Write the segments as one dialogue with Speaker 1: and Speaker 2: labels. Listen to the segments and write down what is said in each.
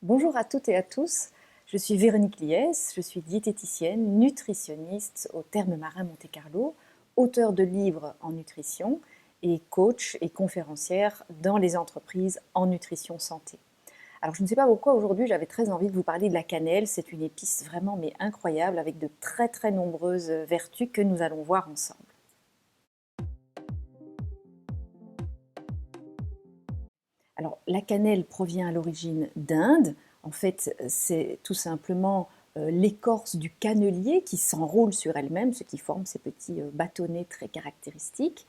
Speaker 1: Bonjour à toutes et à tous, je suis Véronique Liès, je suis diététicienne, nutritionniste au Terme Marin Monte-Carlo, auteure de livres en nutrition et coach et conférencière dans les entreprises en nutrition santé. Alors je ne sais pas pourquoi aujourd'hui j'avais très envie de vous parler de la cannelle, c'est une épice vraiment mais incroyable avec de très nombreuses vertus que nous allons voir ensemble. Alors, la cannelle provient à l'origine d'Inde. En fait, c'est tout simplement l'écorce du cannelier qui s'enroule sur elle-même, ce qui forme ces petits bâtonnets très caractéristiques.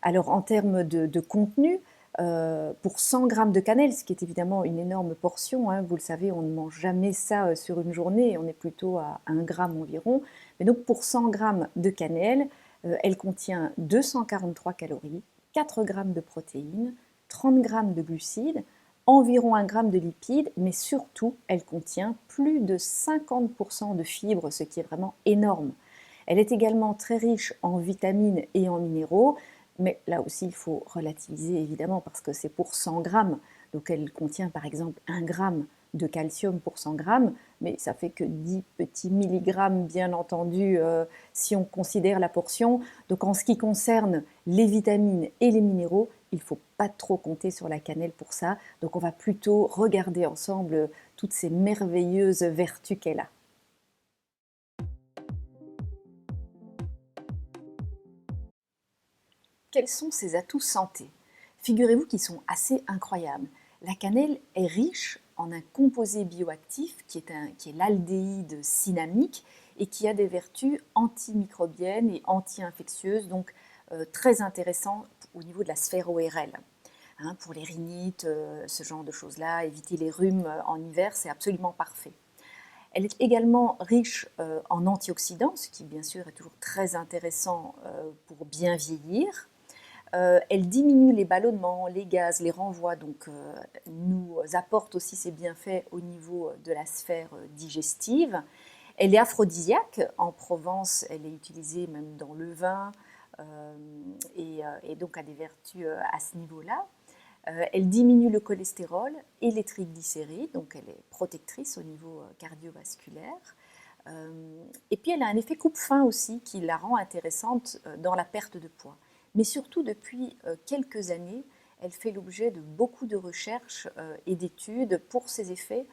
Speaker 1: Alors, en termes de contenu, pour 100 grammes de cannelle, ce qui est évidemment une énorme portion, hein, vous le savez, on ne mange jamais ça sur une journée, on est plutôt à 1 gramme environ. Mais donc, pour 100 grammes de cannelle, elle contient 243 calories, 4 grammes de protéines, 30 grammes de glucides, environ 1 gramme de lipides, mais surtout, elle contient plus de 50% de fibres, ce qui est vraiment énorme. Elle est également très riche en vitamines et en minéraux, mais là aussi, il faut relativiser évidemment parce que c'est pour 100 grammes. Donc elle contient par exemple 1 gramme de calcium pour 100 grammes, mais ça fait que 10 petits milligrammes, bien entendu, si on considère la portion. Donc en ce qui concerne les vitamines et les minéraux, il ne faut pas trop compter sur la cannelle pour ça. Donc on va plutôt regarder ensemble toutes ces merveilleuses vertus qu'elle a. Quels sont ses atouts santé? Figurez-vous qu'ils sont assez incroyables. La cannelle est riche en un composé bioactif qui est l'aldéhyde cinnamique et qui a des vertus antimicrobiennes et anti-infectieuses, donc très intéressant au niveau de la sphère ORL. Hein, pour les rhinites, ce genre de choses-là, éviter les rhumes en hiver, c'est absolument parfait. Elle est également riche en antioxydants, ce qui bien sûr est toujours très intéressant pour bien vieillir. Elle diminue les ballonnements, les gaz, les renvois, donc nous apporte aussi ses bienfaits au niveau de la sphère digestive. Elle est aphrodisiaque. En Provence, elle est utilisée même dans le vin et donc a des vertus à ce niveau-là. Elle diminue le cholestérol et les triglycérides, donc elle est protectrice au niveau cardiovasculaire. Et puis elle a un effet coupe-faim aussi qui la rend intéressante dans la perte de poids. Mais surtout depuis quelques années, elle fait l'objet de beaucoup de recherches et d'études pour ses effets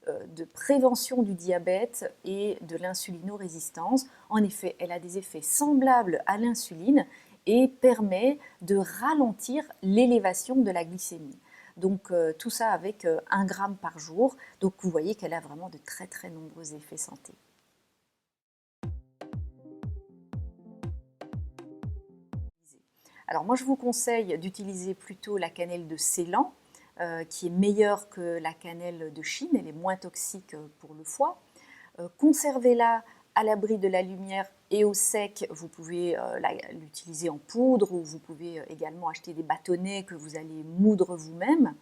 Speaker 1: de prévention du diabète et de l'insulinorésistance. En effet, elle a des effets semblables à l'insuline et permet de ralentir l'élévation de la glycémie. Donc tout ça avec 1 gramme par jour. Donc vous voyez qu'elle a vraiment de très nombreux effets santé. Alors moi je vous conseille d'utiliser plutôt la cannelle de Ceylan, qui est meilleure que la cannelle de Chine, elle est moins toxique pour le foie. Conservez-la à l'abri de la lumière et au sec, vous pouvez l'utiliser en poudre ou vous pouvez également acheter des bâtonnets que vous allez moudre vous-même.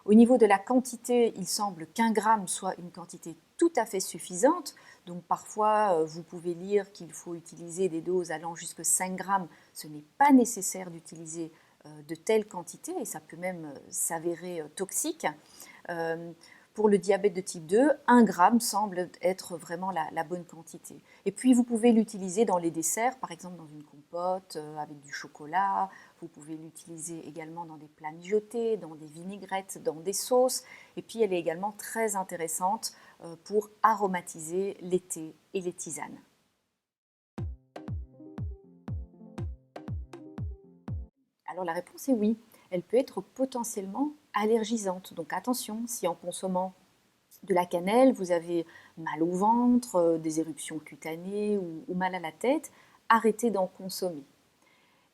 Speaker 1: Au niveau de la quantité, il semble qu'1 gramme soit une quantité tout à fait suffisante. Donc parfois, vous pouvez lire qu'il faut utiliser des doses allant jusqu'à 5 grammes. Ce n'est pas nécessaire d'utiliser de telles quantités et ça peut même s'avérer toxique. Pour le diabète de type 2, 1 gramme semble être vraiment la bonne quantité. Et puis vous pouvez l'utiliser dans les desserts, par exemple dans une compote avec du chocolat. Vous pouvez l'utiliser également dans des plats mijotés, dans des vinaigrettes, dans des sauces. Et puis elle est également très intéressante pour aromatiser les thés et les tisanes. Alors la réponse est oui. Elle peut être potentiellement allergisante. Donc attention, si en consommant de la cannelle, vous avez mal au ventre, des éruptions cutanées ou mal à la tête, arrêtez d'en consommer.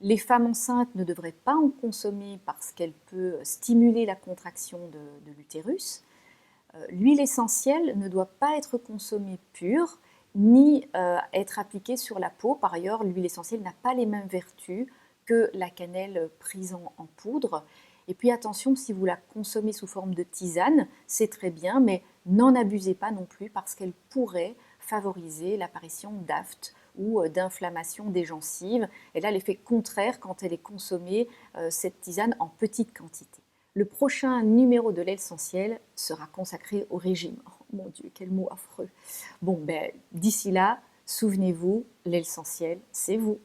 Speaker 1: Les femmes enceintes ne devraient pas en consommer parce qu'elle peut stimuler la contraction de l'utérus. L'huile essentielle ne doit pas être consommée pure ni être appliquée sur la peau. Par ailleurs, l'huile essentielle n'a pas les mêmes vertus que la cannelle prise en poudre. Et puis attention, si vous la consommez sous forme de tisane, c'est très bien, mais n'en abusez pas non plus parce qu'elle pourrait favoriser l'apparition d'aphtes ou d'inflammation des gencives. Et là, l'effet contraire quand elle est consommée, cette tisane, en petite quantité. Le prochain numéro de l'essentiel sera consacré au régime. Oh mon Dieu, quel mot affreux. Bon, ben, d'ici là, souvenez-vous, l'essentiel, c'est vous.